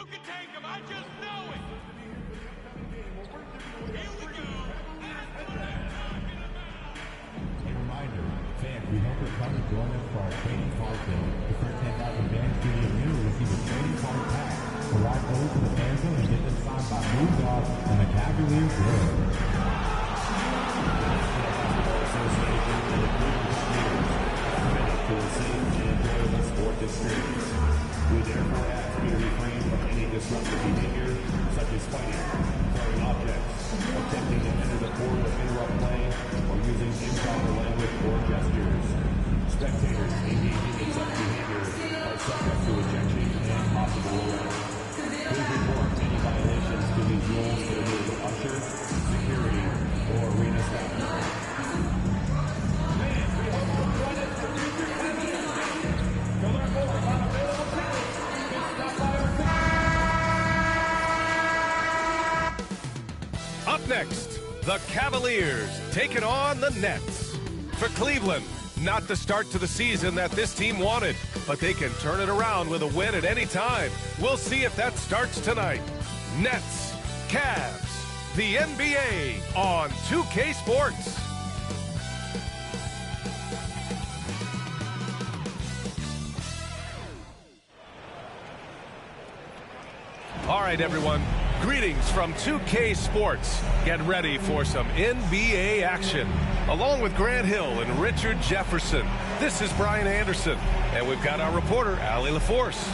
can take him. I just know it. Here we go. That's what I'm talking about. A reminder, fans, we hope you're coming to join us for our trading card bill. The first 10,000 fans tuning in will receive a trading card pack. So walk over to the fan zone and get them signed by Moose Dog and the Cavaliers Grill. Association and the Cleveland Cavaliers committed to a safe and enjoyable sport experience. We therefore ask you to refrain from any disruptive behavior, such as fighting, throwing objects, attempting to enter the court or interrupt play, or using improper language or gestures. Spectators engaging in such behavior are subject to ejection and possible arrest. Please report any violations to these rules to the nearest usher, security, or arena staff. Up next, the Cavaliers taking on the Nets. For Cleveland, not the start to the season that this team wanted, but they can turn it around with a win at any time. We'll see if that starts tonight. Nets, Cavs, the NBA on 2K Sports. All right, everyone. Greetings from 2K Sports. Get ready for some NBA action. Along with Grant Hill and Richard Jefferson, this is Brian Anderson, and we've got our reporter, Allie LaForce.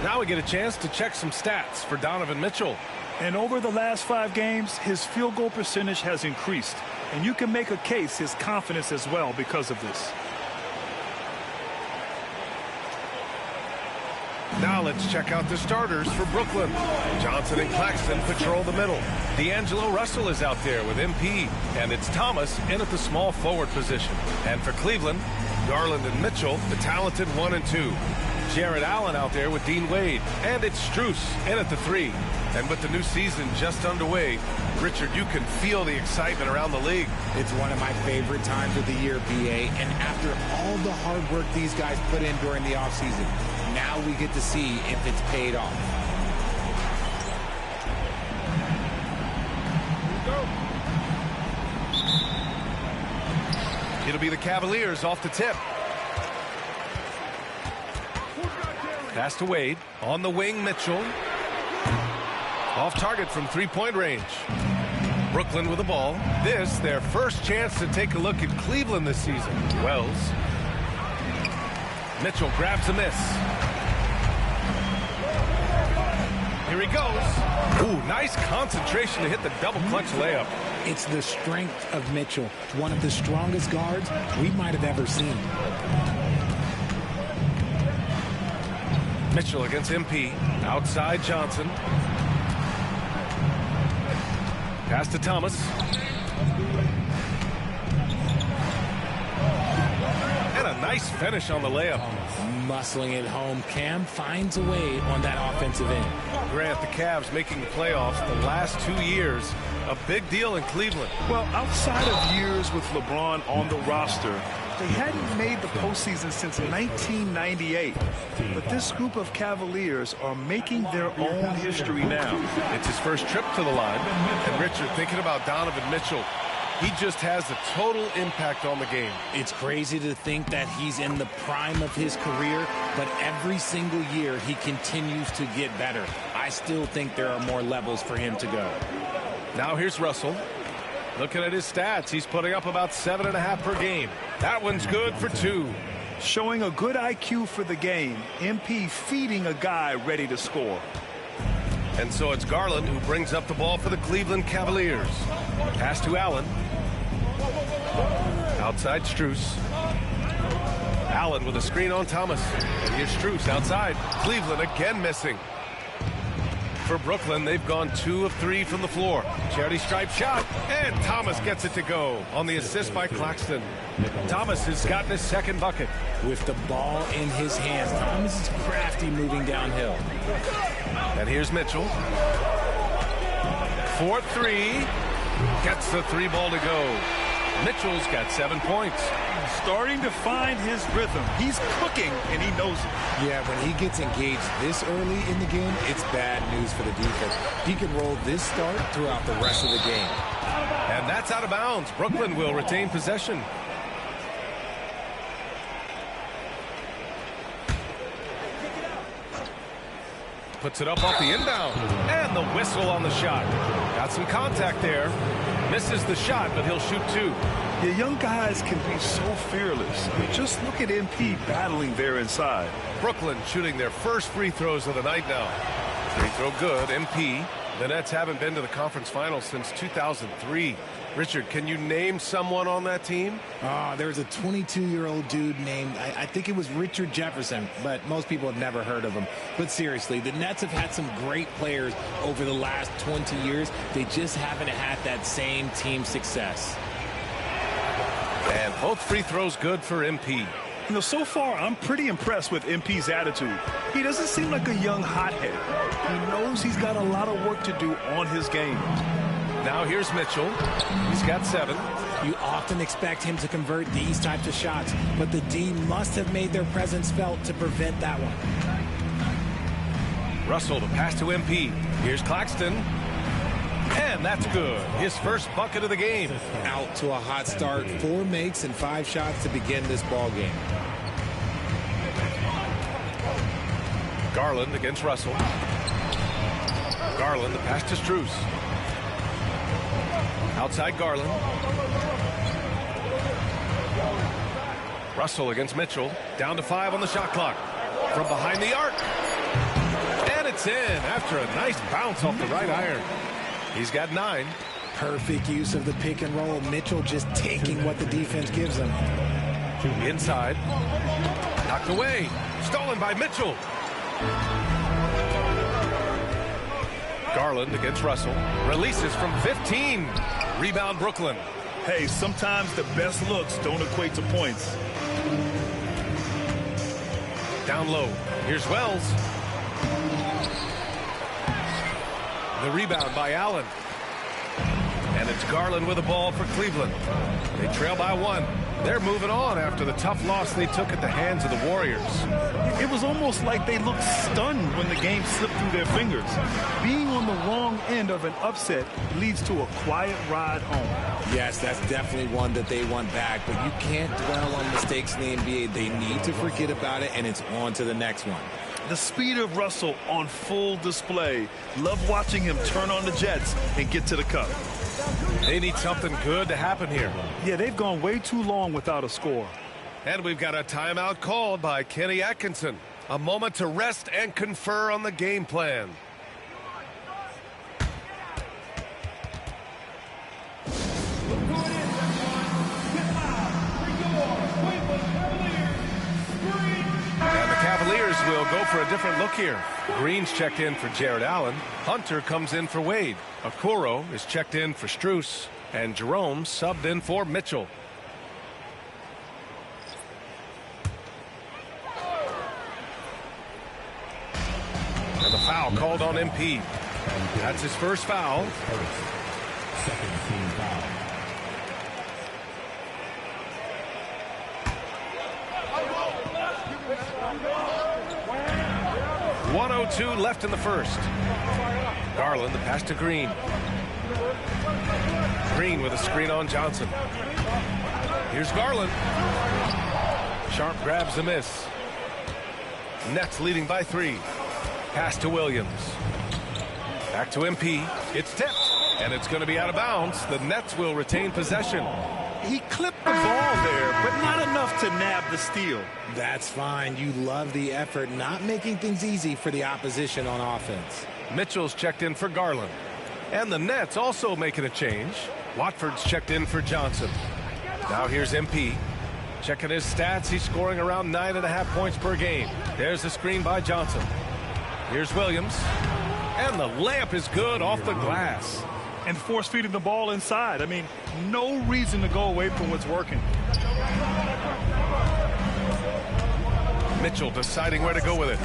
Now we get a chance to check some stats for Donovan Mitchell. And over the last 5 games, his field goal percentage has increased. And you can make a case his confidence as well because of this. Now let's check out the starters for Brooklyn. Johnson and Claxton patrol the middle. D'Angelo Russell is out there with MP, and it's Thomas in at the small forward position. And for Cleveland, Garland and Mitchell, the talented 1 and 2. Jared Allen out there with Dean Wade, and it's Strus in at the 3. And with the new season just underway, Richard, you can feel the excitement around the league. It's one of my favorite times of the year, BA, and after all the hard work these guys put in during the offseason, now we get to see if it's paid off. It'll be the Cavaliers off the tip. Pass to Wade. On the wing, Mitchell. Off target from three-point range. Brooklyn with the ball. This, their first chance to take a look at Cleveland this season. Wells. Mitchell grabs a miss. Here he goes. Ooh, nice concentration to hit the double clutch layup. It's the strength of Mitchell, one of the strongest guards we might have ever seen. Mitchell against MP. Outside Johnson. Pass to Thomas. And a nice finish on the layup. Muscling it home. Cam finds a way on that offensive end. Grant, the Cavs making the playoffs the last 2 years. A big deal in Cleveland. Well, outside of years with LeBron on the roster, they hadn't made the postseason since 1998. But this group of Cavaliers are making their own history now. It's his first trip to the line. And Richard, thinking about Donovan Mitchell, he just has a total impact on the game. It's crazy to think that he's in the prime of his career, but every single year he continues to get better. I still think there are more levels for him to go. Now here's Russell. Looking at his stats, he's putting up about 7.5 per game. That one's good for 2. Showing a good IQ for the game. MP feeding a guy ready to score. And so it's Garland who brings up the ball for the Cleveland Cavaliers. Pass to Allen. Outside Strus. Allen with a screen on Thomas. And here's Strus outside. Cleveland again missing. For Brooklyn, they've gone 2 of 3 from the floor. Charity stripe shot, and Thomas gets it to go on the assist by Claxton. Thomas has gotten his second bucket. With the ball in his hands, Thomas is crafty moving downhill. And here's Mitchell. 4-3. Gets the 3 ball to go. Mitchell's got 7 points. Starting to find his rhythm. He's cooking, and he knows it. Yeah, when he gets engaged this early in the game, it's bad news for the defense. He can roll this start throughout the rest of the game. And that's out of bounds. Brooklyn will retain possession. Puts it up off the inbound. And the whistle on the shot. Got some contact there. Misses the shot, but he'll shoot 2. The young guys can be so fearless. Just look at MP battling there inside. Brooklyn shooting their first free throws of the night now. Free throw good. MP. The Nets haven't been to the conference finals since 2003. Richard, can you name someone on that team? There's a 22-year-old dude named, I think it was Richard Jefferson, but most people have never heard of him. But seriously, the Nets have had some great players over the last 20 years. They just haven't had that same team success. And both free throws good for MP. You know, so far, I'm pretty impressed with MP's attitude. He doesn't seem like a young hothead. He knows he's got a lot of work to do on his game. Now here's Mitchell. He's got 7. You often expect him to convert these types of shots, but the D must have made their presence felt to prevent that one. Russell to pass to MP. Here's Claxton. And that's good. His first bucket of the game. Out to a hot start. 4 makes and 5 shots to begin this ball game. Garland against Russell. Garland the pass to Strus. Outside Garland. Russell against Mitchell. Down to 5 on the shot clock. From behind the arc. And it's in after a nice bounce off the right iron. He's got 9. Perfect use of the pick and roll. Mitchell just taking what the defense gives him. Inside. Knocked away. Stolen by Mitchell. Garland against Russell. Releases from 15. Rebound Brooklyn. Hey, sometimes the best looks don't equate to points. Down low. Here's Wells. The rebound by Allen. And it's Garland with the ball for Cleveland. They trail by 1. They're moving on after the tough loss they took at the hands of the Warriors. It was almost like they looked stunned when the game slipped through their fingers. Being on the wrong end of an upset leads to a quiet ride home. Yes, that's definitely one that they want back, but you can't dwell on mistakes in the NBA. They need to forget about it, and it's on to the next one. The speed of Russell on full display. Love watching him turn on the jets and get to the cup. They need something good to happen here. Yeah, they've gone way too long without a score. And we've got a timeout called by Kenny Atkinson. A moment to rest and confer on the game plan. And the Cavaliers will go for a different look here. Green's checked in for Jared Allen. Hunter comes in for Wade. Okoro is checked in for Strus. And Jerome subbed in for Mitchell. And the foul called on MP. That's his first foul. Second team foul. .102 left in the first. Garland the pass to Green. Green with a screen on Johnson. Here's Garland. Sharp grabs a miss. Nets leading by 3. Pass to Williams. Back to MP. It's tipped. And it's going to be out of bounds. The Nets will retain possession. He clipped the ball there, but not enough to nab the steal. That's fine. You love the effort, not making things easy for the opposition on offense. Mitchell's checked in for Garland. And the Nets also making a change. Watford's checked in for Johnson. Now here's MP. Checking his stats, he's scoring around 9.5 points per game. There's the screen by Johnson. Here's Williams. And the layup is good off the glass. And force feeding the ball inside. I mean, no reason to go away from what's working. Mitchell deciding where to go with it.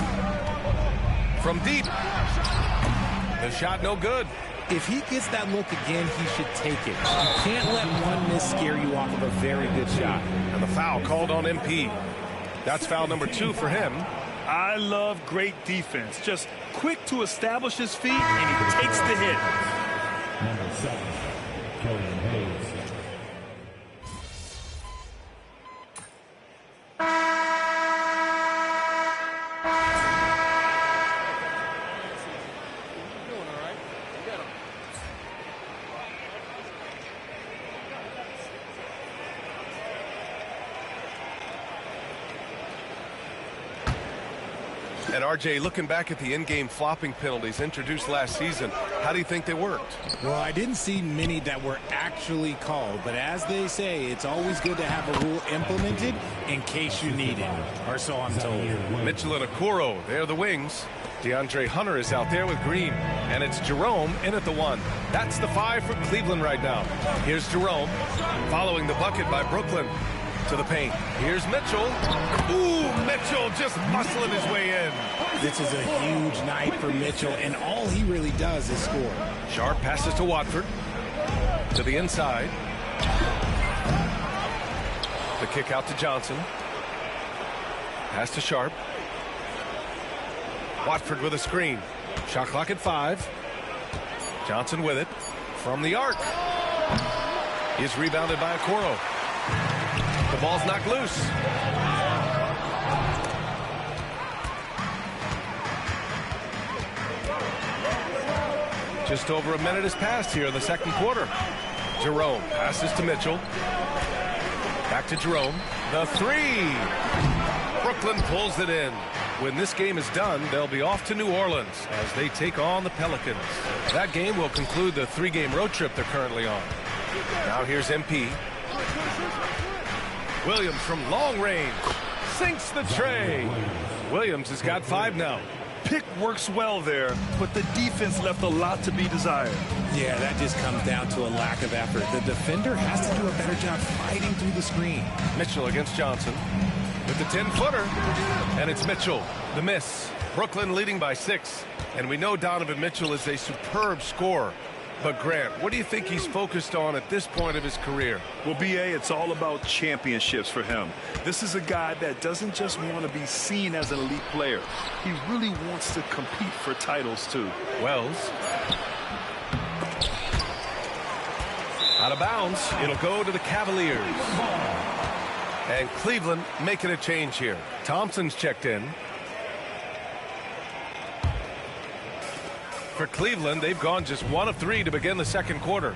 From deep. The shot no good. If he gets that look again, he should take it. You can't let one miss scare you off of a very good shot. And the foul called on MP. That's foul number 2 for him. I love great defense. Just quick to establish his feet, and he takes the hit. Number 7, Killian Hayes. And RJ, looking back at the in-game flopping penalties introduced last season, how do you think they worked? Well, I didn't see many that were actually called, but as they say, it's always good to have a rule implemented in case you need it, or so I'm told. Mitchell and Okoro, they're the wings. DeAndre Hunter is out there with Green, and it's Jerome in at the 1. That's the 5 for Cleveland right now. Here's Jerome, following the bucket by Brooklyn. To the paint. Here's Mitchell. Ooh, Mitchell just muscling his way in. This is a huge night for Mitchell, and all he really does is score. Sharp passes to Watford. To the inside. The kick out to Johnson. Pass to Sharp. Watford with a screen. Shot clock at 5. Johnson with it. From the arc. He's rebounded by Okoro. The ball's knocked loose. Just over a minute has passed here in the second quarter. Jerome passes to Mitchell. Back to Jerome. The 3. Brooklyn pulls it in. When this game is done, they'll be off to New Orleans as they take on the Pelicans. That game will conclude the 3-game road trip they're currently on. Now here's MP. Williams from long range sinks the tray. Williams has got 5 now. Pick works well there, but the defense left a lot to be desired. Yeah, that just comes down to a lack of effort. The defender has to do a better job fighting through the screen. Mitchell against Johnson with the 10-footer, and it's Mitchell. The miss. Brooklyn leading by 6, and we know Donovan Mitchell is a superb scorer. But Grant, what do you think he's focused on at this point of his career? Well, BA, it's all about championships for him. This is a guy that doesn't just want to be seen as an elite player. He really wants to compete for titles, too. Wells. Out of bounds. It'll go to the Cavaliers. And Cleveland making a change here. Thompson's checked in. For Cleveland, they've gone just 1 of 3 to begin the second quarter.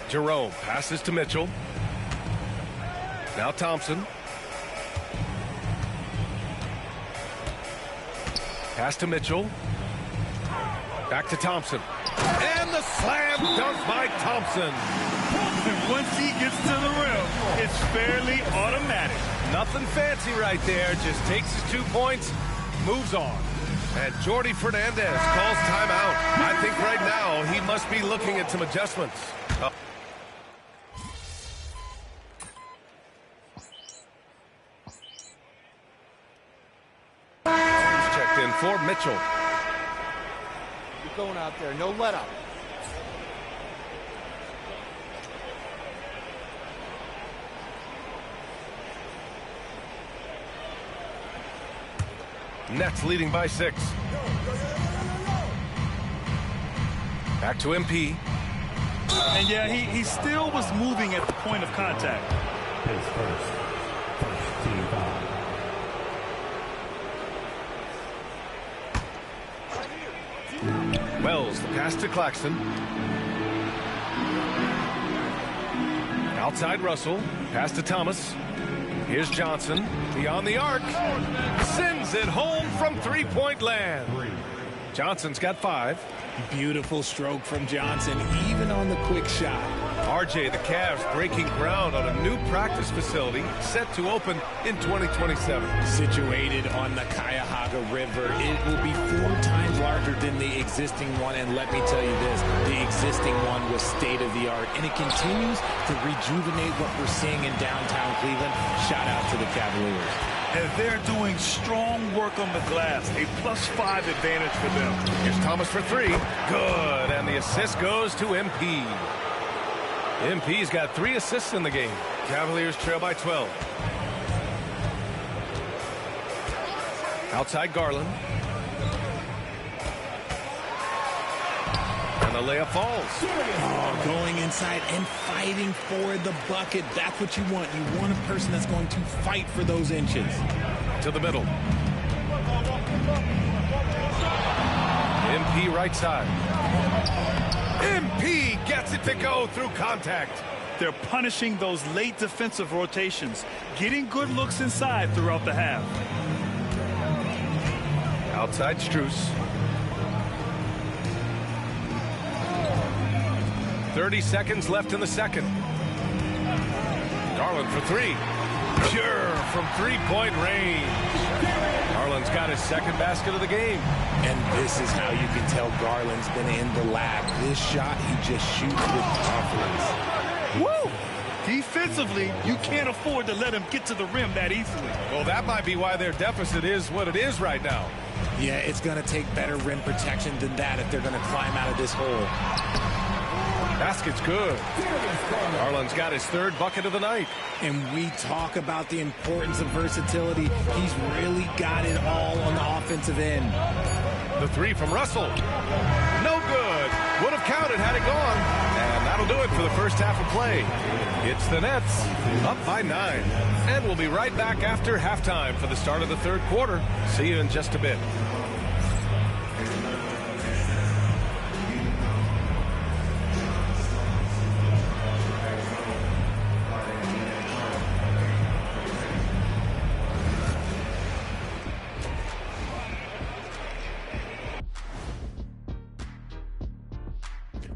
Jerome passes to Mitchell. Now Thompson. Pass to Mitchell. Back to Thompson. And the slam dunk by Thompson. Once he gets to the rim, it's fairly automatic. Nothing fancy right there. Just takes his 2 points, moves on. And Jordi Fernandez calls timeout. I think right now he must be looking at some adjustments. He's checked in for Mitchell. You're going out there. No let up. Nets leading by 6. Back to MP. And yeah, he still was moving at the point of contact. His first team foul. Wells, the pass to Claxton. Outside Russell. Pass to Thomas. Here's Johnson. Beyond the arc. Sends it home from three-point land. Johnson's got 5. Beautiful stroke from Johnson, even on the quick shot. RJ, the Cavs breaking ground on a new practice facility set to open in 2027. Situated on the Cuyahoga River, it will be 4 times larger than the existing one. And let me tell you this, the existing one was state-of-the-art, and it continues to rejuvenate what we're seeing in downtown Cleveland. Shout out to the Cavaliers. And they're doing strong work on the glass. A +5 advantage for them. Here's Thomas for three. Good. And the assist goes to MP. MP's got 3 assists in the game. Cavaliers trail by 12. Outside Garland. And the layup falls. Oh, going inside and fighting for the bucket. That's what you want. You want a person that's going to fight for those inches. To the middle. MP right side. MP gets it to go through contact. They're punishing those late defensive rotations, getting good looks inside throughout the half. Outside Strus. 30 seconds left in the second. Garland for three. Pure from three-point range. Garland's got his second basket of the game. And this is how you can tell Garland's been in the lab. This shot, he just shoots with confidence. Woo! Defensively, you can't afford to let him get to the rim that easily. Well, that might be why their deficit is what it is right now. Yeah, it's going to take better rim protection than that if they're going to climb out of this hole. Basket's good. Garland's got his third bucket of the night. And we talk about the importance of versatility. He's really got it all on the offensive end. The three from Russell. No good. Would have counted had it gone. And that'll do it for the first half of play. It's the Nets up by 9. And we'll be right back after halftime for the start of the third quarter. See you in just a bit.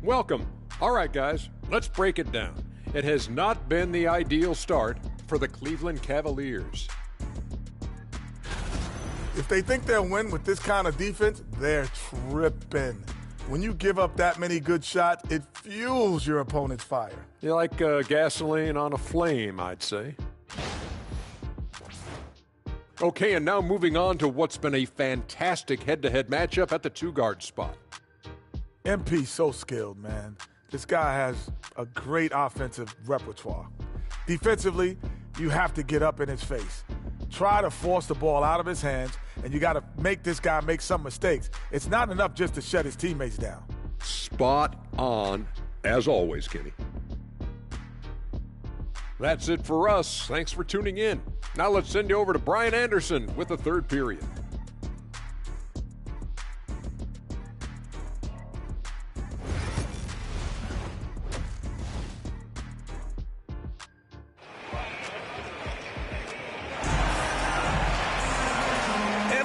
Welcome. All right, guys, let's break it down. It has not been the ideal start for the Cleveland Cavaliers. If they think they'll win with this kind of defense, they're tripping. When you give up that many good shots, it fuels your opponent's fire. You're like gasoline on a flame, I'd say. Okay, and now moving on to what's been a fantastic head-to-head matchup at the two-guard spot. MP's so skilled, man. This guy has a great offensive repertoire. Defensively, you have to get up in his face. Try to force the ball out of his hands, and you got to make this guy make some mistakes. It's not enough just to shut his teammates down. Spot on, as always, Kenny. That's it for us. Thanks for tuning in. Now let's send you over to Brian Anderson with the third period.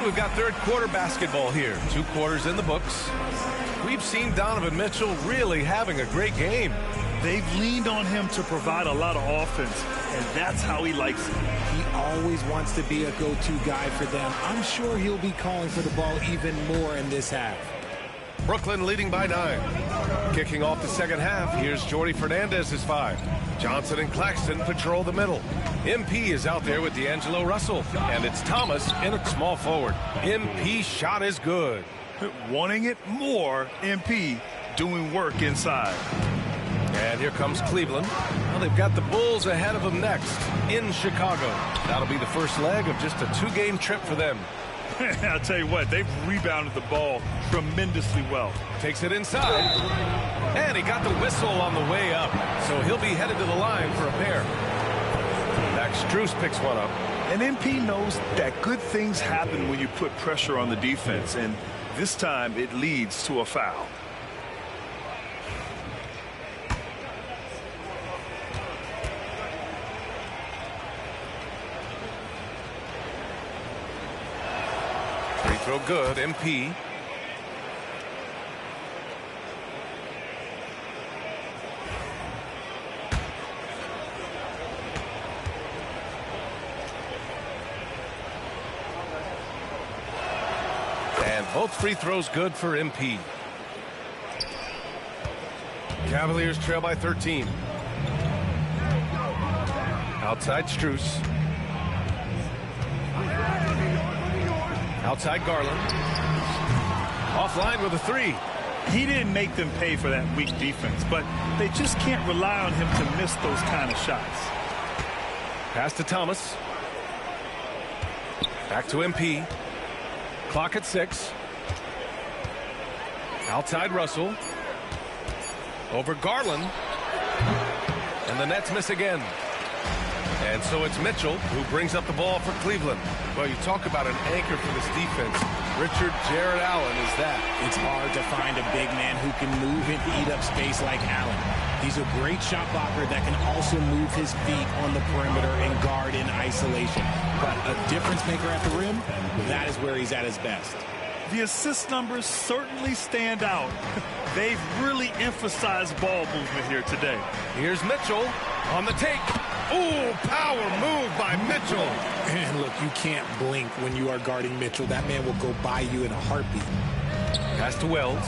We've got third quarter basketball here. 2 quarters in the books. We've seen Donovan Mitchell really having a great game. They've leaned on him to provide a lot of offense, and that's how he likes it. He always wants to be a go-to guy for them. I'm sure he'll be calling for the ball even more in this half. Brooklyn leading by 9. Kicking off the second half, here's Jordy Fernandez's 5. Johnson and Claxton patrol the middle. MP is out there with D'Angelo Russell. And it's Thomas in at small forward. MP shot is good. Wanting it more, MP doing work inside. And here comes Cleveland. Well, they've got the Bulls ahead of them next in Chicago. That'll be the first leg of just a 2-game trip for them. I'll tell you what, they've rebounded the ball tremendously well. Takes it inside. And he got the whistle on the way up. So he'll be headed to the line for a pair. Max Strus picks one up. And MP knows that good things happen when you put pressure on the defense. And this time it leads to a foul. Free throw good, MP. And both free throws good for MP. Cavaliers trail by 13. Outside Strus. Outside Garland. Offline with a three. He didn't make them pay for that weak defense, but they just can't rely on him to miss those kind of shots. Pass to Thomas. Back to MP. Clock at 6. Outside Russell. Over Garland. And the Nets miss again. And so it's Mitchell who brings up the ball for Cleveland. Well, you talk about an anchor for this defense. Richard Jared Allen is that. It's hard to find a big man who can move and eat up space like Allen. He's a great shot blocker that can also move his feet on the perimeter and guard in isolation. But a difference maker at the rim, that is where he's at his best. The assist numbers certainly stand out. They've really emphasized ball movement here today. Here's Mitchell on the take. Ooh, power move by Mitchell. And look, you can't blink when you are guarding Mitchell. That man will go by you in a heartbeat. Pass to Wells.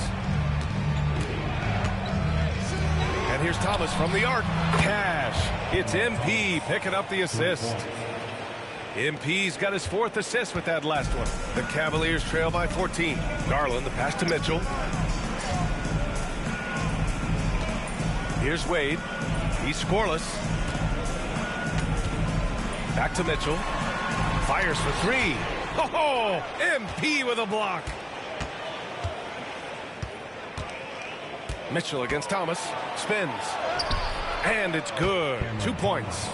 And here's Thomas from the arc. Cash. It's MP picking up the assist. MP's got his 4th assist with that last one. The Cavaliers trail by 14. Garland, the pass to Mitchell. Here's Wade. He's scoreless. Back to Mitchell. Fires for 3. Oh, MP with a block. Mitchell against Thomas. Spins. And it's good. 2 points.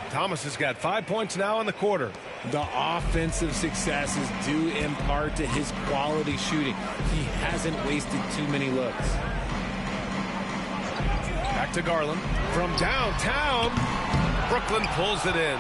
Thomas has got 5 points now in the quarter. The offensive success is due in part to his quality shooting. He hasn't wasted too many looks. Back to Garland. From downtown, Brooklyn pulls it in.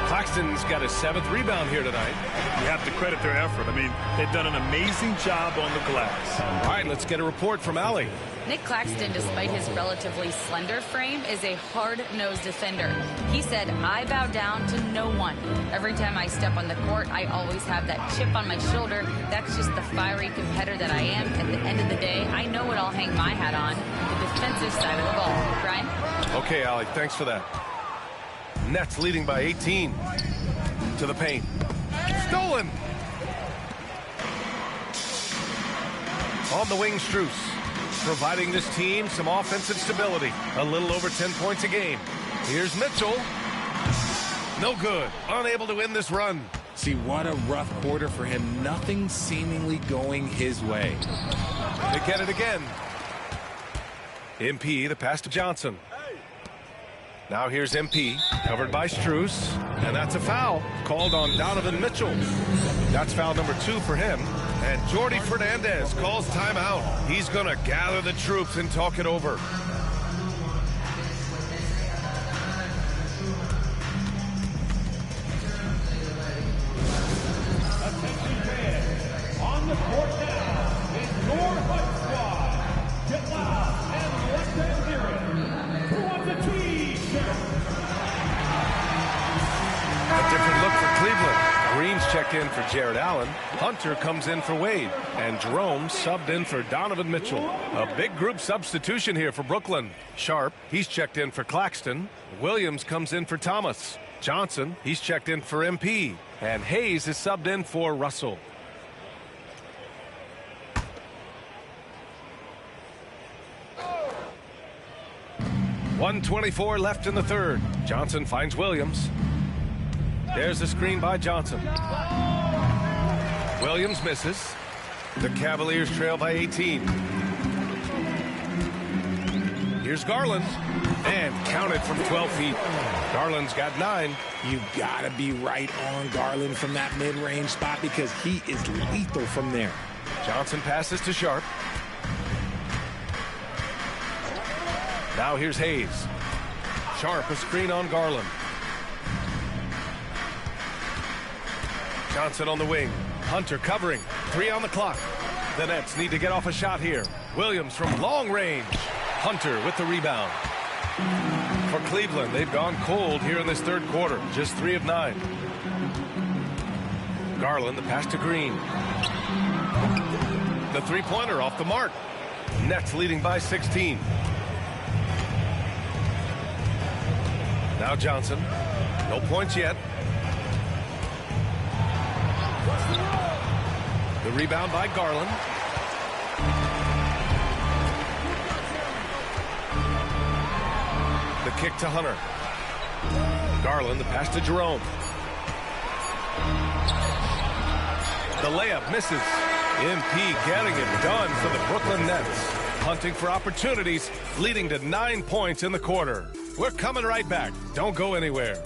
Claxton's got his 7th rebound here tonight. You have to credit their effort. I mean, they've done an amazing job on the glass. All right, let's get a report from Allie. Nick Claxton, despite his relatively slender frame, is a hard-nosed defender. He said, "I bow down to no one. Every time I step on the court, I always have that chip on my shoulder. That's just the fiery competitor that I am. At the end of the day, I know what I'll hang my hat on, the defensive side of the ball." Brian? Okay, Allie, thanks for that. Nets leading by 18. To the paint. Stolen! On the wing, Strus. Providing this team some offensive stability. A little over 10 points a game. Here's Mitchell. No good. Unable to win this run. See, what a rough quarter for him. Nothing seemingly going his way. They get it again. MP, the pass to Johnson. Now here's MP, covered by Strus, and that's a foul called on Donovan Mitchell. That's foul number 2 for him. And Jordi Fernandez calls timeout. He's going to gather the troops and talk it over. Attention fans, on the court now is your Hunt Squad. Get loud and let them hear it. Who wants a T-shirt? A different look for Cleveland. Green's checked in for Jared Allen. Hunter comes in for Wade. And Jerome subbed in for Donovan Mitchell. A big group substitution here for Brooklyn. Sharp, he's checked in for Claxton. Williams comes in for Thomas. Johnson, he's checked in for MP. And Hayes is subbed in for Russell. .124 left in the third. Johnson finds Williams. There's a screen by Johnson. Williams misses. The Cavaliers trail by 18. Here's Garland. And counted from 12 feet. Garland's got 9. You've got to be right on Garland from that mid-range spot because he is lethal from there. Johnson passes to Sharp. Now here's Hayes. Sharp, a screen on Garland. Johnson on the wing. Hunter covering. 3 on the clock. The Nets need to get off a shot here. Williams from long range. Hunter with the rebound. For Cleveland, they've gone cold here in this third quarter. Just 3 of 9. Garland, the pass to Green. The three-pointer off the mark. Nets leading by 16. Now Johnson. No points yet. The rebound by Garland. The kick to Hunter. Garland, the pass to Jerome. The layup misses. MP getting it done for the Brooklyn Nets. Hunting for opportunities, leading to 9 points in the quarter. We're coming right back. Don't go anywhere.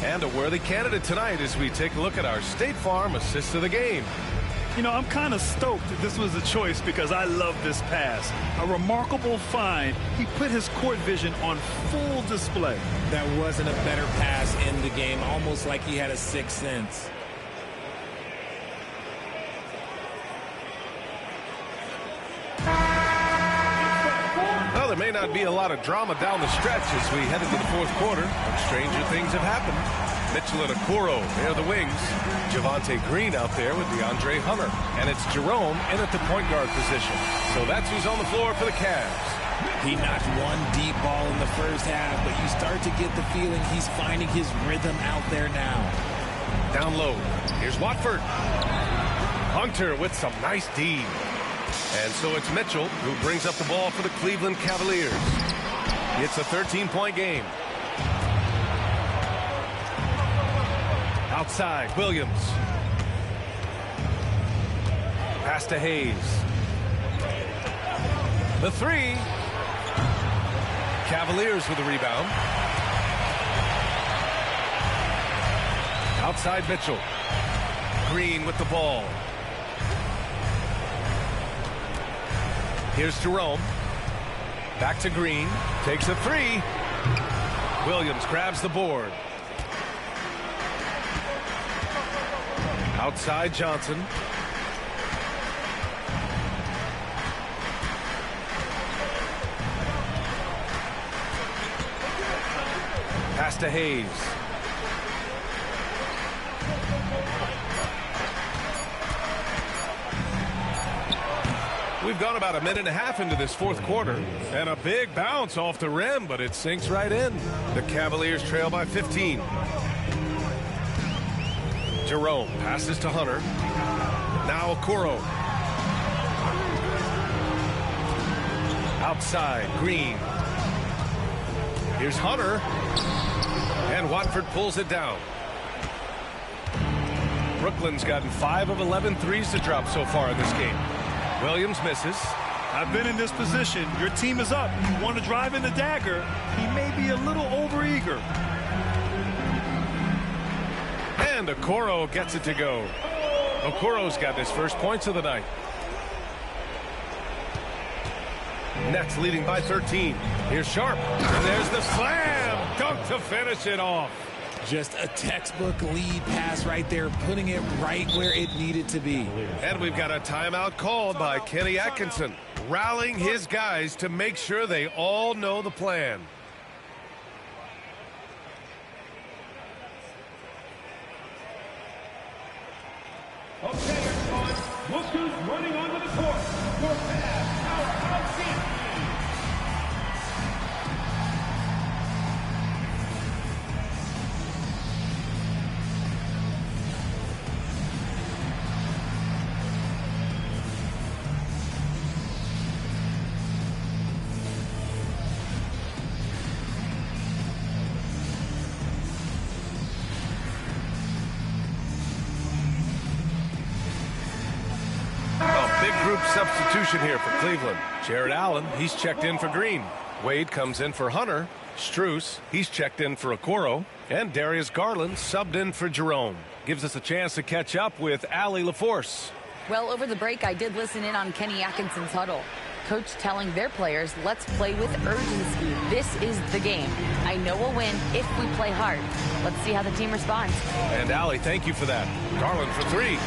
And a worthy candidate tonight as we take a look at our State Farm assist of the game. You know, I'm kind of stoked that this was a choice because I love this pass. A remarkable find. He put his court vision on full display. That wasn't a better pass in the game, almost like he had a sixth sense. Well, there may not be a lot of drama down the stretch as we head into the fourth quarter, but stranger things have happened. Mitchell and Okoro near the wings. Javonte Green out there with DeAndre Hunter. And it's Jerome in at the point guard position. So that's who's on the floor for the Cavs. He knocked one deep ball in the first half, but you start to get the feeling he's finding his rhythm out there now. Down low. Here's Watford. Hunter with some nice D. And so it's Mitchell who brings up the ball for the Cleveland Cavaliers. It's a 13-point game. Outside, Williams. Pass to Hayes. The three. Cavaliers with the rebound. Outside, Mitchell. Green with the ball. Here's Jerome. Back to Green. Takes a three. Williams grabs the board. Outside, Johnson. Pass to Hayes. We've gone about a minute and a half into this fourth quarter. And a big bounce off the rim, but it sinks right in. The Cavaliers trail by 15. Jerome passes to Hunter. Now Okoro. Outside, Green. Here's Hunter. And Watford pulls it down. Brooklyn's gotten 5 of 11 threes to drop so far in this game. Williams misses. I've been in this position. Your team is up. You want to drive in the dagger. He may be a little overeager. And Okoro gets it to go. Okoro's got his first points of the night. Nets leading by 13. Here's Sharp. And there's the slam. Dunk to finish it off. Just a textbook lead pass right there, putting it right where it needed to be. And we've got a timeout called by Kenny Atkinson, rallying his guys to make sure they all know the plan. Okay, everyone, look who's running onto the court. Your Cavs powerhouse champions. Substitution here for Cleveland. Jared Allen, he's checked in for Green. Wade comes in for Hunter. Strus, he's checked in for Okoro. And Darius Garland subbed in for Jerome. Gives us a chance to catch up with Allie LaForce. Well, over the break, I did listen in on Kenny Atkinson's huddle. Coach telling their players, let's play with urgency. This is the game. I know we'll win if we play hard. Let's see how the team responds. And Allie, thank you for that. Garland for three.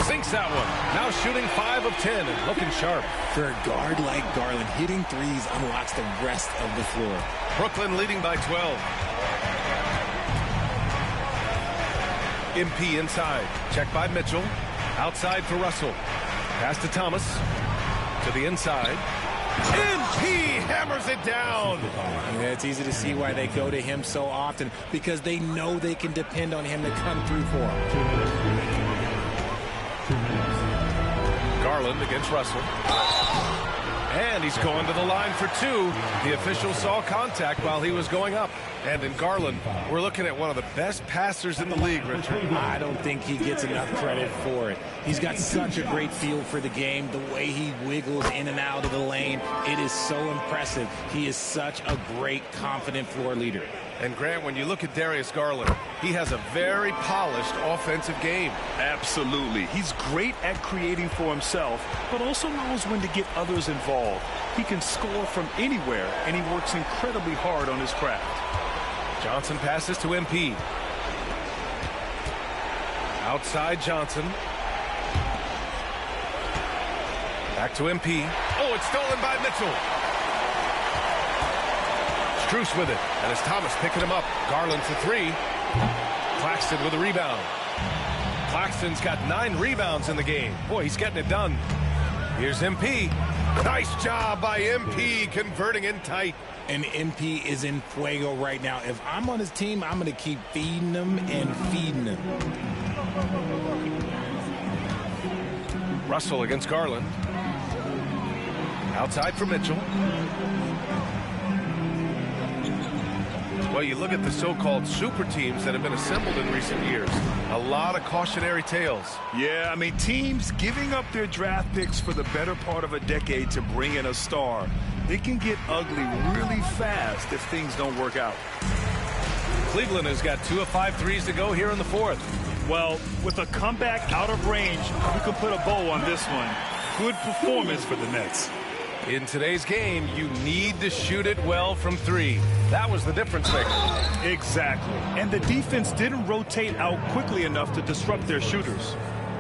Sinks that one. Now shooting 5 of 10 and looking sharp. For a guard like Garland, hitting threes unlocks the rest of the floor. Brooklyn leading by 12. MP inside. Check by Mitchell. Outside for Russell. Pass to Thomas. To the inside. MP hammers it down. Yeah, it's easy to see why they go to him so often, because they know they can depend on him to come through for them. 2 minutes. Garland against Russell. And he's going to the line for 2. The official saw contact while he was going up. And in Garland, we're looking at one of the best passers in the league, Richard. I don't think he gets enough credit for it. He's got such a great feel for the game, the way he wiggles in and out of the lane. It is so impressive. He is such a great, confident floor leader. And Grant, when you look at Darius Garland, he has a very polished offensive game. Absolutely. He's great at creating for himself, but also knows when to get others involved. He can score from anywhere, and he works incredibly hard on his craft. Johnson passes to MP. Outside Johnson. Back to MP. Oh, it's stolen by Mitchell. Strus with it, and it's Thomas picking him up. Garland for 3. Claxton with a rebound. Claxton's got 9 rebounds in the game. Boy, he's getting it done. Here's MP. Nice job by MP converting in tight. And MP is in fuego right now. If I'm on his team, I'm going to keep feeding him and feeding him. Russell against Garland. Outside for Mitchell. Well, you look at the so-called super teams that have been assembled in recent years. A lot of cautionary tales. Yeah, I mean, teams giving up their draft picks for the better part of a decade to bring in a star. It can get ugly really fast if things don't work out. Cleveland has got 2 of 5 threes to go here in the 4th. Well, with a comeback out of range, we can put a bow on this one. Good performance for the Nets. In today's game, you need to shoot it well from 3. That was the difference maker. Exactly. And the defense didn't rotate out quickly enough to disrupt their shooters.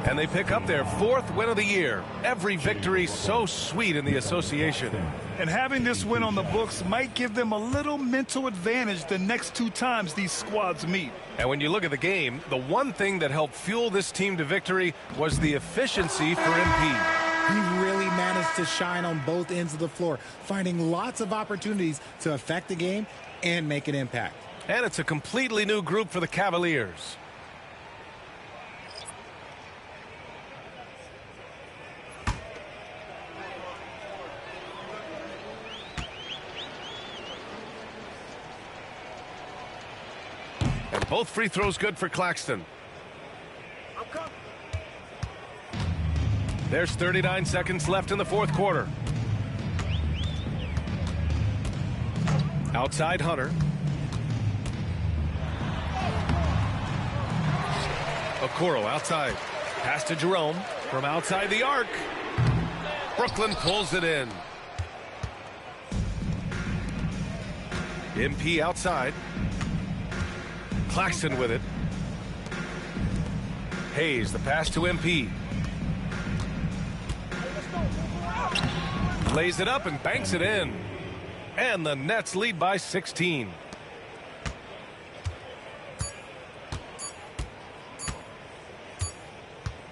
And they pick up their 4th win of the year. Every victory so sweet in the association. And having this win on the books might give them a little mental advantage the next 2 times these squads meet. And when you look at the game, the one thing that helped fuel this team to victory was the efficiency for MP. He really managed to shine on both ends of the floor, finding lots of opportunities to affect the game and make an impact. And it's a completely new group for the Cavaliers. And both free throws good for Claxton. There's 39 seconds left in the 4th quarter. Outside Hunter. Okoro outside. Pass to Jerome from outside the arc. Brooklyn pulls it in. MP outside. Claxton with it. Hayes, the pass to MP. Lays it up and banks it in. And the Nets lead by 16.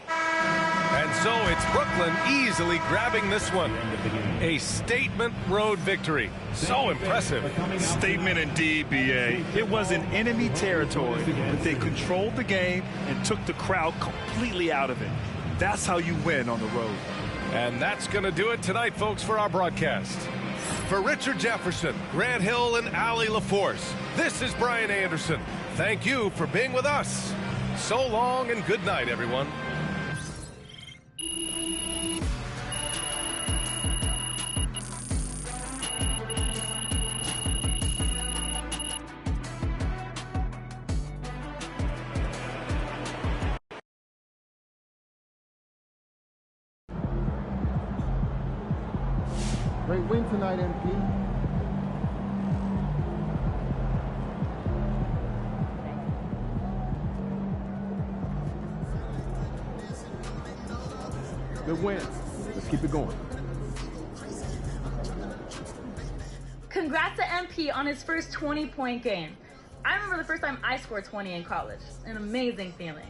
And so it's Brooklyn easily grabbing this one. A statement road victory. So impressive. Statement indeed, B.A. It was in enemy territory, but they controlled the game and took the crowd completely out of it. That's how you win on the road. And that's going to do it tonight, folks, for our broadcast. For Richard Jefferson, Grant Hill, and Allie LaForce, this is Brian Anderson. Thank you for being with us. So long and good night, everyone. Great win tonight, MP. Good win. Let's keep it going. Congrats to MP on his first 20-point game. I remember the first time I scored 20 in college. An amazing feeling.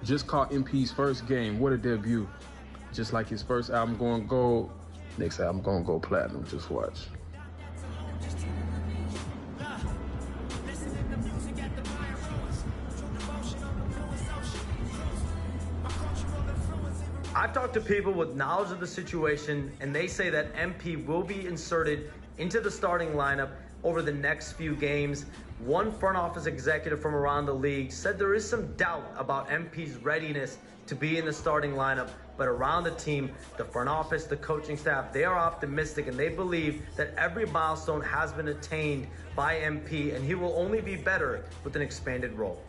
Just caught MP's first game. What a debut. Just like his first album going gold, next album going to go platinum. Just watch. I've talked to people with knowledge of the situation, and they say that MP will be inserted into the starting lineup over the next few games. One front office executive from around the league said there is some doubt about MP's readiness to be in the starting lineup, but around the team, the front office, the coaching staff, they are optimistic and they believe that every milestone has been attained by MP, and he will only be better with an expanded role.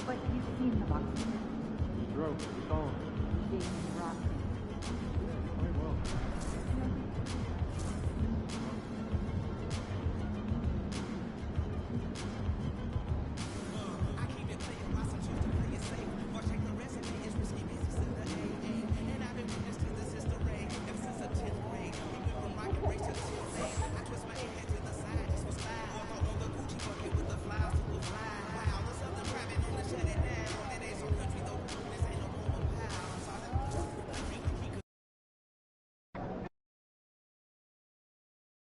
But you've seen the box. He drove. He saw him.